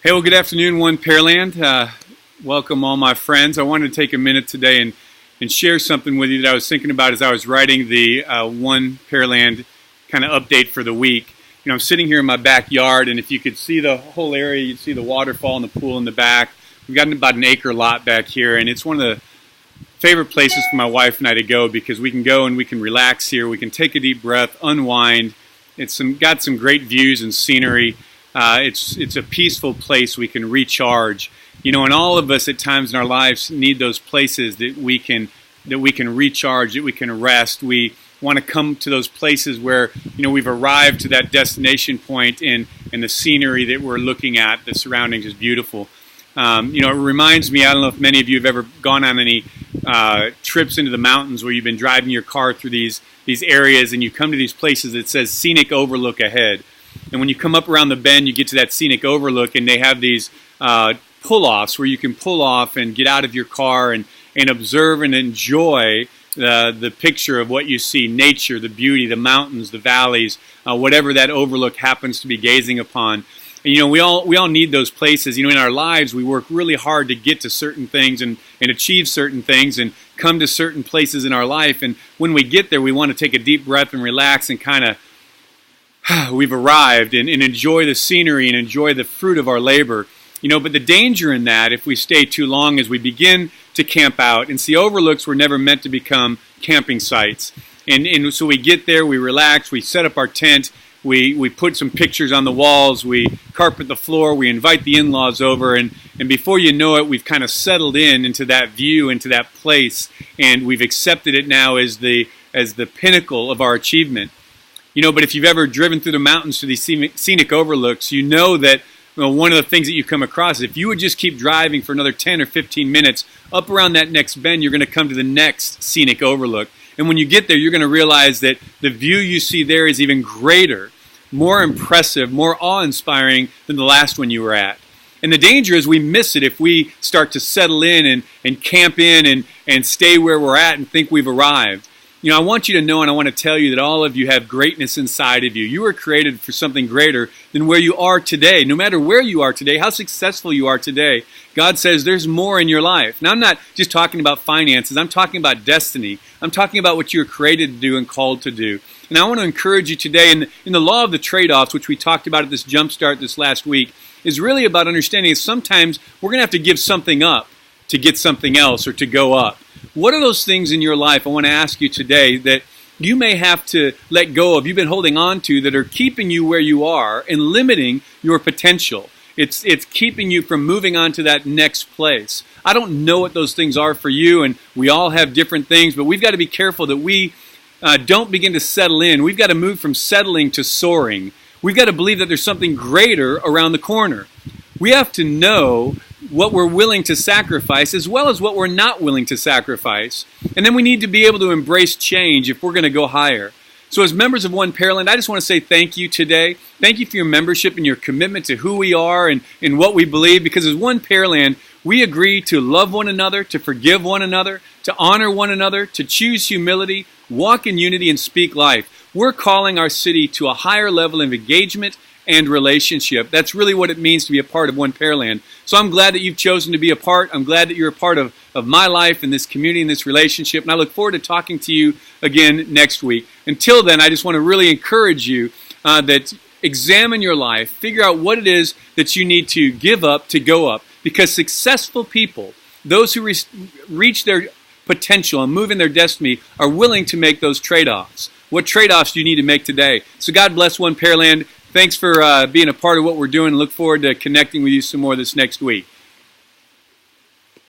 Hey, well, good afternoon, One Pearland. Welcome, all my friends. I wanted to take a minute today and share something with you that I was thinking about as I was writing the One Pearland kind of update for the week. You know, I'm sitting here in my backyard, and if you could see the whole area, you'd see the waterfall and the pool in the back. We've got about an acre lot back here, and it's one of the favorite places for my wife and I to go because we can go and we can relax here. We can take a deep breath, unwind. It's got some great views and scenery. It's a peaceful place we can recharge. You know, and all of us at times in our lives need those places that we can recharge, that we can rest. We want to come to those places where, you know, we've arrived to that destination point and the scenery that we're looking at, the surroundings is beautiful. You know, it reminds me, I don't know if many of you have ever gone on any trips into the mountains where you've been driving your car through these areas and you come to these places that says Scenic Overlook ahead. And when you come up around the bend, you get to that Scenic Overlook, and they have these pull-offs where you can pull off and get out of your car and observe and enjoy the picture of what you see, nature, the beauty, the mountains, the valleys, whatever that overlook happens to be gazing upon. And, you know, we all need those places. You know, in our lives, we work really hard to get to certain things and achieve certain things and come to certain places in our life. And when we get there, we want to take a deep breath and relax and kind of we've arrived and enjoy the scenery and enjoy the fruit of our labor. You know, but the danger in that, if we stay too long, is we begin to camp out. And see, overlooks were never meant to become camping sites. And so we get there, we relax, we set up our tent, we put some pictures on the walls, we carpet the floor, we invite the in-laws over, and before you know it, we've kind of settled into that view, into that place, and we've accepted it now as the pinnacle of our achievement. You know, but if you've ever driven through the mountains to these scenic overlooks, you know that one of the things that you come across is if you would just keep driving for another 10 or 15 minutes up around that next bend, you're going to come to the next scenic overlook. And when you get there, you're going to realize that the view you see there is even greater, more impressive, more awe-inspiring than the last one you were at. And the danger is we miss it if we start to settle in and camp in and stay where we're at and think we've arrived. You know, I want you to know and I want to tell you that all of you have greatness inside of you. You were created for something greater than where you are today. No matter where you are today, how successful you are today, God says there's more in your life. Now, I'm not just talking about finances. I'm talking about destiny. I'm talking about what you were created to do and called to do. And I want to encourage you today in the law of the trade-offs, which we talked about at this Jumpstart this last week, is really about understanding that sometimes we're going to have to give something up to get something else or to go up. What are those things in your life, I want to ask you today, that you may have to let go of, you've been holding on to, that are keeping you where you are and limiting your potential? It's keeping you from moving on to that next place. I don't know what those things are for you, and we all have different things, but we've got to be careful that we don't begin to settle in. We've got to move from settling to soaring. We've got to believe that there's something greater around the corner. We have to know what we're willing to sacrifice as well as what we're not willing to sacrifice. And then we need to be able to embrace change if we're going to go higher. So as members of One Pearland, I just want to say thank you today. Thank you for your membership and your commitment to who we are and what we believe, because as One Pearland, we agree to love one another, to forgive one another, to honor one another, to choose humility, walk in unity, and speak life. We're calling our city to a higher level of engagement and relationship. That's really what it means to be a part of One Pearland. So I'm glad that you've chosen to be a part. I'm glad that you're a part of my life and this community and this relationship. And I look forward to talking to you again next week. Until then, I just want to really encourage you that examine your life, figure out what it is that you need to give up to go up. Because successful people, those who reach their potential and move in their destiny, are willing to make those trade-offs. What trade-offs do you need to make today? So God bless One Pearland. Thanks for being a part of what we're doing. Look forward to connecting with you some more this next week.